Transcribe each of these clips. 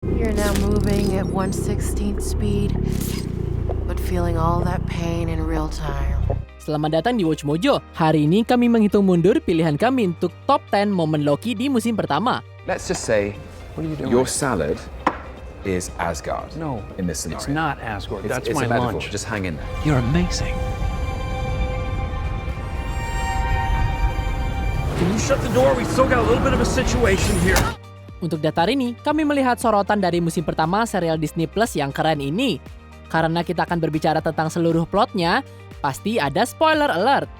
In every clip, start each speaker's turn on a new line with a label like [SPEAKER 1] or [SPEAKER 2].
[SPEAKER 1] You're now moving at 1/16th speed, but feeling all that pain in real time.
[SPEAKER 2] Selamat datang di Watch Mojo. Hari ini kami menghitung mundur pilihan kami untuk top 10 momen Loki di musim pertama.
[SPEAKER 3] Let's just say your salad is Asgard.
[SPEAKER 4] No,
[SPEAKER 3] in this scenario.
[SPEAKER 4] it's not Asgard. That's
[SPEAKER 3] it's
[SPEAKER 4] my
[SPEAKER 3] a metaphor.
[SPEAKER 4] lunch.
[SPEAKER 3] Just hang in there.
[SPEAKER 4] You're amazing. Can you shut the door? We still got a little bit of a situation here.
[SPEAKER 2] Untuk datar ini, kami melihat sorotan dari musim pertama serial Disney Plus yang keren ini. Karena kita akan berbicara tentang seluruh plotnya, pasti ada spoiler alert.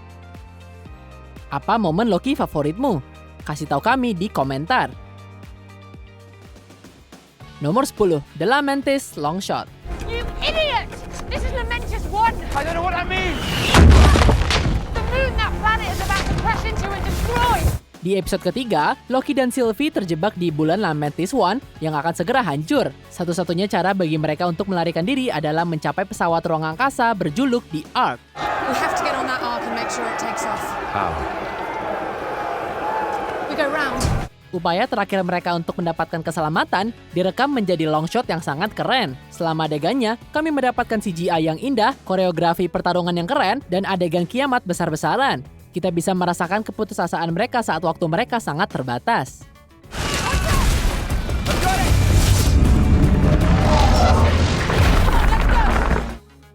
[SPEAKER 2] Apa momen Loki favoritmu? Kasih tahu kami di komentar. Nomor 10, The Lamentis Long Shot.
[SPEAKER 5] You idiot! This is Lamentis 1!
[SPEAKER 4] I don't know what that means.
[SPEAKER 5] The moon that planet is about to crash into and destroy!
[SPEAKER 2] Di episode ketiga, Loki dan Sylvie terjebak di bulan Lamentis One yang akan segera hancur. Satu-satunya cara bagi mereka untuk melarikan diri adalah mencapai pesawat ruang angkasa berjuluk The Ark.
[SPEAKER 6] We have to get on that arc and make sure it takes off.
[SPEAKER 3] How?
[SPEAKER 6] We go round.
[SPEAKER 2] Upaya terakhir mereka untuk mendapatkan keselamatan direkam menjadi long shot yang sangat keren. Selama adegannya, kami mendapatkan CGI yang indah, koreografi pertarungan yang keren, dan adegan kiamat besar-besaran. Kita bisa merasakan keputusasaan mereka saat waktu mereka sangat terbatas.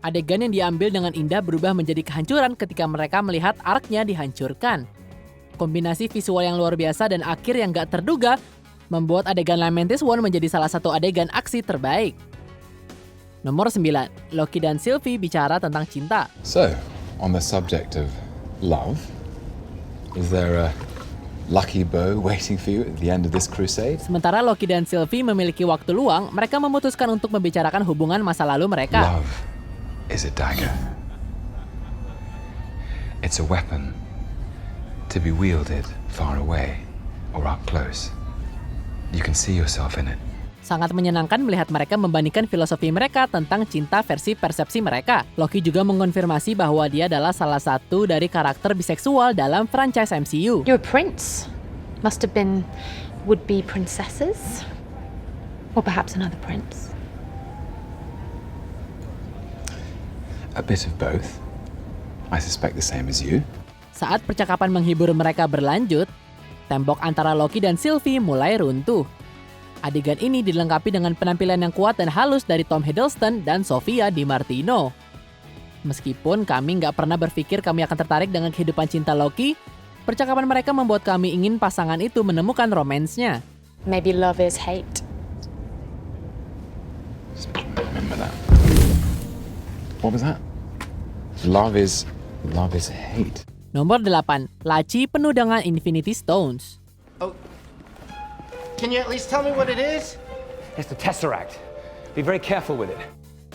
[SPEAKER 2] Adegan yang diambil dengan indah berubah menjadi kehancuran ketika mereka melihat arknya dihancurkan. Kombinasi visual yang luar biasa dan akhir yang gak terduga membuat adegan Lamentis One menjadi salah satu adegan aksi terbaik. Nomor 9, Loki dan Sylvie bicara tentang cinta.
[SPEAKER 7] So, on the subject of love, is there a lucky bow waiting for you at the end of this crusade?
[SPEAKER 2] Sementara Loki dan Sylvie memiliki waktu luang, mereka memutuskan untuk membicarakan hubungan masa lalu mereka.
[SPEAKER 7] Love is a dagger. It's a weapon to be wielded far away or up close. You can see yourself in it.
[SPEAKER 2] Sangat menyenangkan melihat mereka membandingkan filosofi mereka tentang cinta versi persepsi mereka. Loki juga mengonfirmasi bahwa dia adalah salah satu dari karakter biseksual dalam franchise MCU.
[SPEAKER 8] You're a prince. Must have been would-be princesses? Or perhaps another prince?
[SPEAKER 7] A bit of both. I suspect the same as you.
[SPEAKER 2] Saat percakapan menghibur mereka berlanjut, tembok antara Loki dan Sylvie mulai runtuh. Adegan ini dilengkapi dengan penampilan yang kuat dan halus dari Tom Hiddleston dan Sofia Di Martino. Meskipun kami nggak pernah berpikir kami akan tertarik dengan kehidupan cinta Loki, percakapan mereka membuat kami ingin pasangan itu menemukan romansnya.
[SPEAKER 8] Maybe love is hate.
[SPEAKER 7] Remember that. What was that? Love is hate.
[SPEAKER 2] Nomor 8, laci penuh dengan Infinity Stones.
[SPEAKER 9] Can you at least tell me what it is?
[SPEAKER 4] It's the Tesseract. Be very careful with it.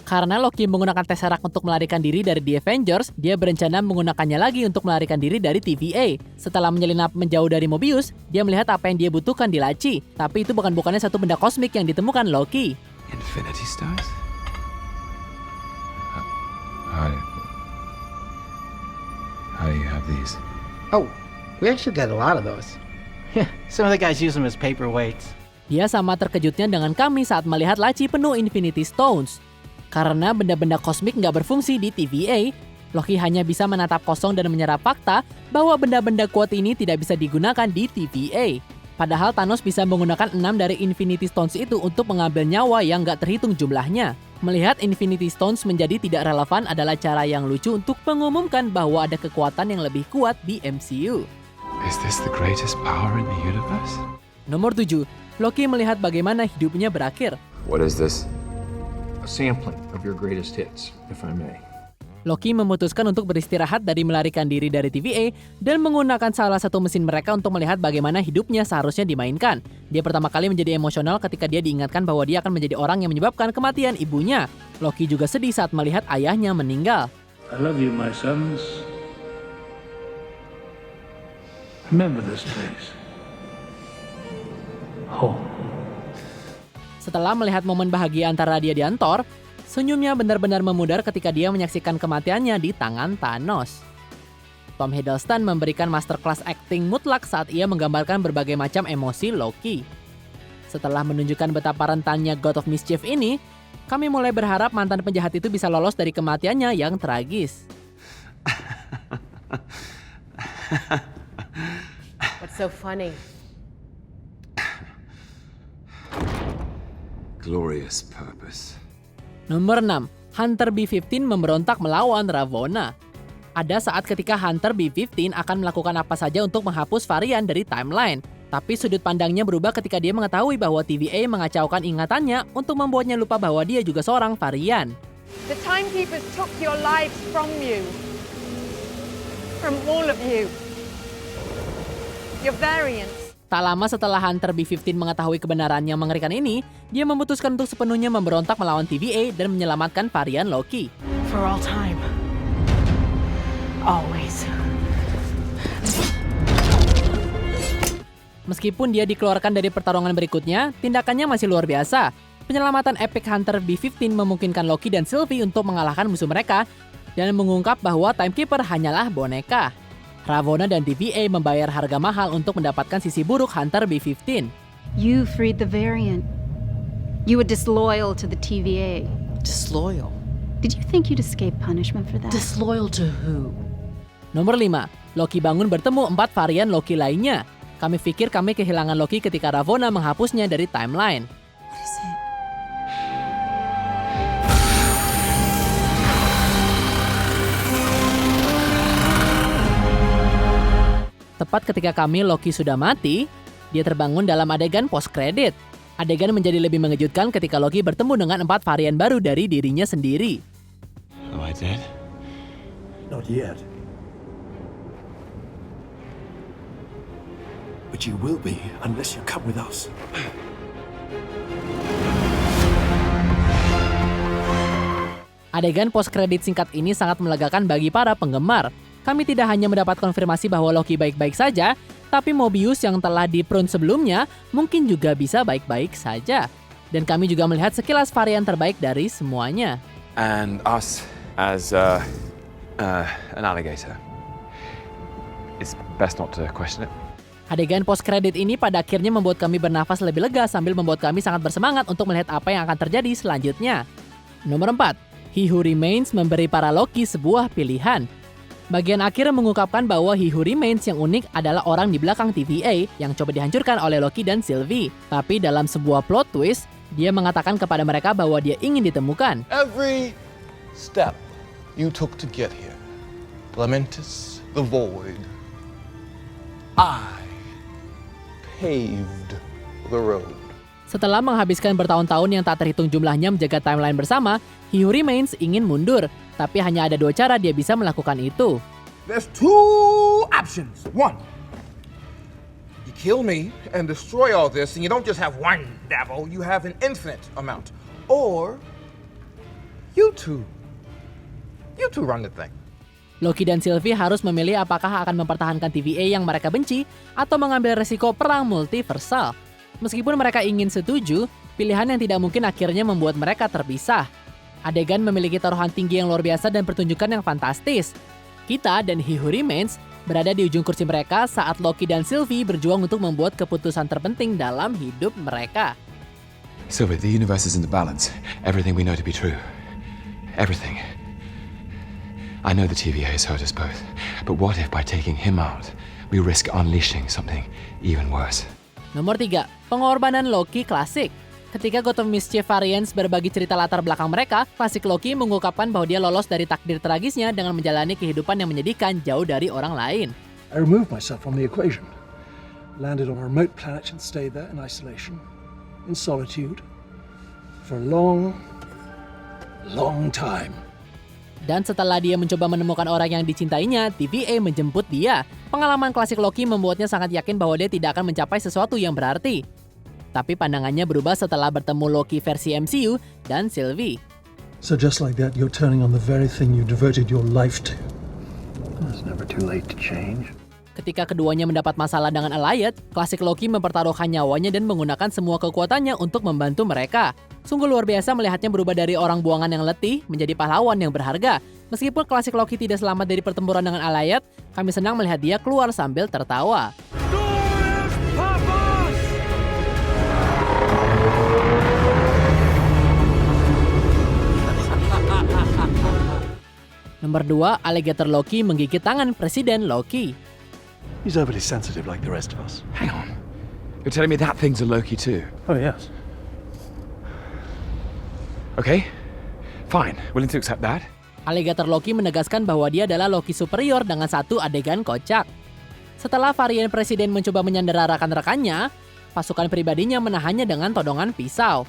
[SPEAKER 2] Karena Loki menggunakan Tesseract untuk melarikan diri dari The Avengers, dia berencana menggunakannya lagi untuk melarikan diri dari TVA. Setelah menyelinap menjauh dari Mobius, dia melihat apa yang dia butuhkan di laci. Tapi itu bukannya satu benda kosmik yang ditemukan Loki.
[SPEAKER 7] Infinity Stones? How do you have these?
[SPEAKER 9] Oh, we actually got a lot of those. Yeah, some of the guys use them as paperweights.
[SPEAKER 2] Dia sama terkejutnya dengan kami saat melihat laci penuh Infinity Stones. Karena benda-benda kosmik nggak berfungsi di TVA, Loki hanya bisa menatap kosong dan menyerap fakta bahwa benda-benda kuat ini tidak bisa digunakan di TVA. Padahal Thanos bisa menggunakan 6 dari Infinity Stones itu untuk mengambil nyawa yang nggak terhitung jumlahnya. Melihat Infinity Stones menjadi tidak relevan adalah cara yang lucu untuk mengumumkan bahwa ada kekuatan yang lebih kuat di MCU.
[SPEAKER 7] Is this the greatest power in the universe?
[SPEAKER 2] Nomor 7, Loki melihat bagaimana hidupnya berakhir.
[SPEAKER 3] What is this?
[SPEAKER 4] A sampling of your greatest hits, if I may.
[SPEAKER 2] Loki memutuskan untuk beristirahat dari melarikan diri dari TVA dan menggunakan salah satu mesin mereka untuk melihat bagaimana hidupnya seharusnya dimainkan. Dia pertama kali menjadi emosional ketika dia diingatkan bahwa dia akan menjadi orang yang menyebabkan kematian ibunya. Loki juga sedih saat melihat ayahnya meninggal.
[SPEAKER 4] I love you, my sons. Remember this place. Home.
[SPEAKER 2] Setelah melihat momen bahagia antara dia dan Thor, senyumnya benar-benar memudar ketika dia menyaksikan kematiannya di tangan Thanos. Tom Hiddleston memberikan masterclass acting mutlak saat ia menggambarkan berbagai macam emosi Loki. Setelah menunjukkan betapa rentannya God of Mischief ini, kami mulai berharap mantan penjahat itu bisa lolos dari kematiannya yang tragis.
[SPEAKER 1] What's so funny?
[SPEAKER 3] Glorious purpose.
[SPEAKER 2] Nomor 6. Hunter B-15 memberontak melawan Ravonna. Ada saat ketika Hunter B-15 akan melakukan apa saja untuk menghapus varian dari timeline. Tapi sudut pandangnya berubah ketika dia mengetahui bahwa TVA mengacaukan ingatannya untuk membuatnya lupa bahwa dia juga seorang varian.
[SPEAKER 5] The timekeepers took your lives from you. From all of you. Your variants.
[SPEAKER 2] Tak lama setelah Hunter B-15 mengetahui kebenaran yang mengerikan ini, dia memutuskan untuk sepenuhnya memberontak melawan TVA dan menyelamatkan varian Loki.
[SPEAKER 1] For all time. Always.
[SPEAKER 2] Meskipun dia dikeluarkan dari pertarungan berikutnya, tindakannya masih luar biasa. Penyelamatan epic Hunter B-15 memungkinkan Loki dan Sylvie untuk mengalahkan musuh mereka dan mengungkap bahwa Timekeeper hanyalah boneka. Ravonna dan TVA membayar harga mahal untuk mendapatkan sisi buruk Hunter B-15.
[SPEAKER 10] You freed the variant. You were disloyal to the TVA.
[SPEAKER 1] Disloyal?
[SPEAKER 10] Did you think you'd escape punishment for that?
[SPEAKER 1] Disloyal to who?
[SPEAKER 2] Nomor 5. Loki bangun bertemu 4 varian Loki lainnya. Kami pikir kami kehilangan Loki ketika Ravonna menghapusnya dari timeline.
[SPEAKER 1] What is it?
[SPEAKER 2] Tepat ketika Loki sudah mati, dia terbangun dalam adegan post-credit. Adegan menjadi lebih mengejutkan ketika Loki bertemu dengan 4 varian baru dari dirinya sendiri.
[SPEAKER 7] Am I dead?
[SPEAKER 4] Not yet. But you will be unless you come with us.
[SPEAKER 2] Adegan post-credit singkat ini sangat melegakan bagi para penggemar. Kami tidak hanya mendapat konfirmasi bahwa Loki baik-baik saja, tapi Mobius yang telah di-prune sebelumnya mungkin juga bisa baik-baik saja. Dan kami juga melihat sekilas varian terbaik dari semuanya.
[SPEAKER 3] And us as an alligator. It's best not to question it.
[SPEAKER 2] Adegan post-credit ini pada akhirnya membuat kami bernafas lebih lega sambil membuat kami sangat bersemangat untuk melihat apa yang akan terjadi selanjutnya. Nomor 4. He Who Remains memberi para Loki sebuah pilihan. Bagian akhir mengungkapkan bahwa He Who Remains yang unik adalah orang di belakang TVA yang coba dihancurkan oleh Loki dan Sylvie. Tapi dalam sebuah plot twist, dia mengatakan kepada mereka bahwa dia ingin ditemukan.
[SPEAKER 11] Every step you took to get here, Lamentus, the Void, I paved the road.
[SPEAKER 2] Setelah menghabiskan bertahun-tahun yang tak terhitung jumlahnya menjaga timeline bersama, He Who Remains ingin mundur. Tapi hanya ada 2 cara dia bisa melakukan itu.
[SPEAKER 11] There's 2 options. 1, you kill me and destroy all this, and you don't just have one devil, you have an infinite amount. Or, you two run the thing.
[SPEAKER 2] Loki dan Sylvie harus memilih apakah akan mempertahankan TVA yang mereka benci atau mengambil resiko perang multiversal. Meskipun mereka ingin setuju, pilihan yang tidak mungkin akhirnya membuat mereka terpisah. Adegan memiliki taruhan tinggi yang luar biasa dan pertunjukan yang fantastis. Kita dan He Who Remains berada di ujung kursi mereka saat Loki dan Sylvie berjuang untuk membuat keputusan terpenting dalam hidup mereka.
[SPEAKER 7] Sylvie, the universe is in the balance. Everything we know to be true. Everything. I know the TVA has hurt us both, but what if by taking him out, we risk unleashing something even worse?
[SPEAKER 2] Nomor 3. Pengorbanan Loki klasik. Ketika God of Mischief Variants berbagi cerita latar belakang mereka, klasik Loki mengungkapkan bahwa dia lolos dari takdir tragisnya dengan menjalani kehidupan yang menyedihkan jauh dari orang lain.
[SPEAKER 4] I removed myself from the equation, landed on a remote planet and stayed there in isolation, in solitude, for a long, long time.
[SPEAKER 2] Dan setelah dia mencoba menemukan orang yang dicintainya, TVA menjemput dia. Pengalaman klasik Loki membuatnya sangat yakin bahwa dia tidak akan mencapai sesuatu yang berarti. Tapi pandangannya berubah setelah bertemu Loki versi MCU dan Sylvie.
[SPEAKER 4] So just like that, you're turning on the very thing you devoted your life to. It's never too late to change.
[SPEAKER 2] Ketika keduanya mendapat masalah dengan Allied, klasik Loki mempertaruhkan nyawanya dan menggunakan semua kekuatannya untuk membantu mereka. Sungguh luar biasa melihatnya berubah dari orang buangan yang letih menjadi pahlawan yang berharga. Meskipun klasik Loki tidak selamat dari pertempuran dengan Allied, kami senang melihat dia keluar sambil tertawa. Nomor 2, alligator Loki menggigit tangan Presiden Loki.
[SPEAKER 4] He's overly sensitive like the rest of us.
[SPEAKER 3] Hang on. You're telling me that thing's a Loki too?
[SPEAKER 4] Oh, yes.
[SPEAKER 3] Okay. Fine. Willing to accept that.
[SPEAKER 2] Alligator Loki menegaskan bahwa dia adalah Loki superior dengan satu adegan kocak. Setelah varian Presiden mencoba menyandera rekan-rekannya, pasukan pribadinya menahannya dengan todongan pisau.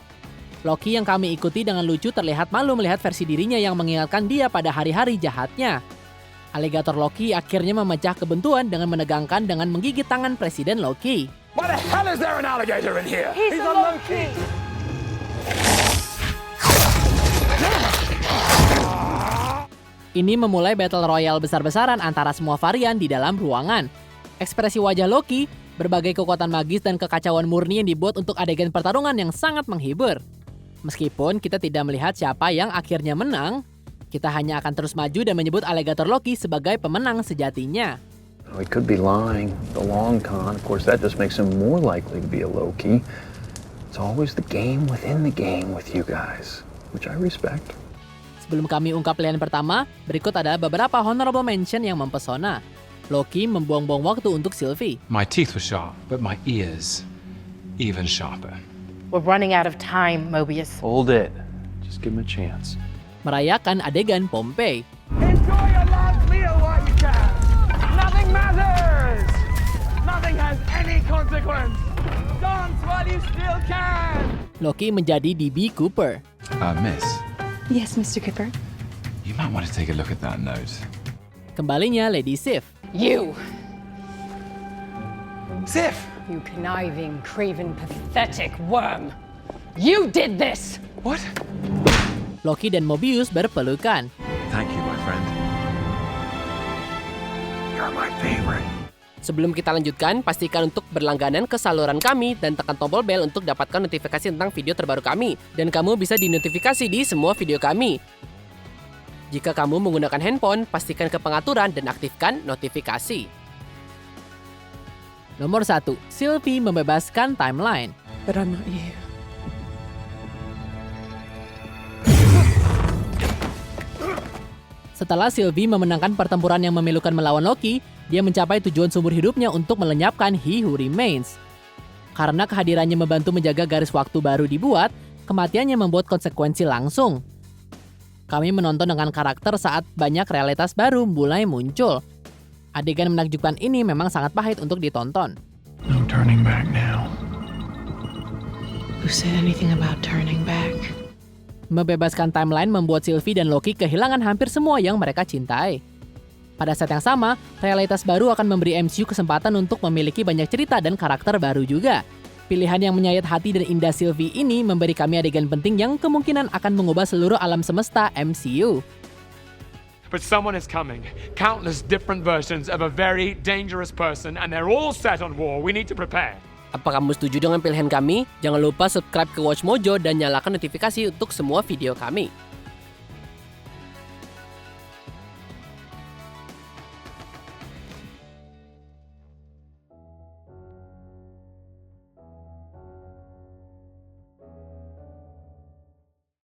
[SPEAKER 2] Loki yang kami ikuti dengan lucu terlihat malu melihat versi dirinya yang mengingatkan dia pada hari-hari jahatnya. Alligator Loki akhirnya memecah kebuntuan dengan menegangkan dengan menggigit tangan Presiden Loki.
[SPEAKER 3] Why the hell is there an alligator in here?
[SPEAKER 5] He's a Loki.
[SPEAKER 2] Ini memulai battle royale besar-besaran antara semua varian di dalam ruangan. Ekspresi wajah Loki, berbagai kekuatan magis dan kekacauan murni yang dibuat untuk adegan pertarungan yang sangat menghibur. Meskipun kita tidak melihat siapa yang akhirnya menang, kita hanya akan terus maju dan menyebut alligator Loki sebagai pemenang sejatinya.
[SPEAKER 12] He could be lying. The long con, of course, that just makes him more likely to be a Loki. It's always the game within the game with you guys, which I respect.
[SPEAKER 2] Sebelum kami ungkap pilihan pertama, berikut adalah beberapa honorable mention yang mempesona. Loki membuang-buang waktu untuk Sylvie.
[SPEAKER 7] My teeth were sharp, but my ears even sharper.
[SPEAKER 1] We're running out of time, Mobius.
[SPEAKER 12] Hold it. Just give him a chance.
[SPEAKER 2] Merayakan adegan Pompei.
[SPEAKER 11] Enjoy your last meal while you can. Nothing matters. Nothing has any consequence. Dance while you still can.
[SPEAKER 2] Loki menjadi DB Cooper.
[SPEAKER 7] Miss,
[SPEAKER 6] Yes, Mr. Cooper.
[SPEAKER 7] you might want to take a look at that note.
[SPEAKER 2] Kembalinya Lady Sif.
[SPEAKER 5] You.
[SPEAKER 11] Sif!
[SPEAKER 5] You conniving, craven, pathetic worm. You did this!
[SPEAKER 11] What?
[SPEAKER 2] Loki dan Mobius berpelukan.
[SPEAKER 3] Thank you, my friend. You're my favorite.
[SPEAKER 13] Sebelum kita lanjutkan, pastikan untuk berlangganan ke saluran kami dan tekan tombol bel untuk dapatkan notifikasi tentang video terbaru kami. Dan kamu bisa dinotifikasi di semua video kami. Jika kamu menggunakan handphone, pastikan ke pengaturan dan aktifkan notifikasi.
[SPEAKER 2] Nomor 1, Sylvie membebaskan timeline.
[SPEAKER 6] But I'm not you.
[SPEAKER 2] Setelah Sylvie memenangkan pertempuran yang memilukan melawan Loki, dia mencapai tujuan seumur hidupnya untuk melenyapkan He Who Remains. Karena kehadirannya membantu menjaga garis waktu baru dibuat, kematiannya membuat konsekuensi langsung. Kami menonton dengan karakter saat banyak realitas baru mulai muncul. Adegan menakjubkan ini memang sangat pahit untuk ditonton.
[SPEAKER 4] No turning back now.
[SPEAKER 1] Who said anything about turning back?
[SPEAKER 2] Membebaskan timeline membuat Sylvie dan Loki kehilangan hampir semua yang mereka cintai. Pada saat yang sama, realitas baru akan memberi MCU kesempatan untuk memiliki banyak cerita dan karakter baru juga. Pilihan yang menyayat hati dan indah Sylvie ini memberi kami adegan penting yang kemungkinan akan mengubah seluruh alam semesta MCU.
[SPEAKER 14] But someone is coming. Countless different versions of a very dangerous person, and they're all set on war. We need to prepare.
[SPEAKER 13] Apa kamu setuju dengan pilihan kami? Jangan lupa subscribe ke Watch Mojo dan nyalakan notifikasi untuk semua video kami.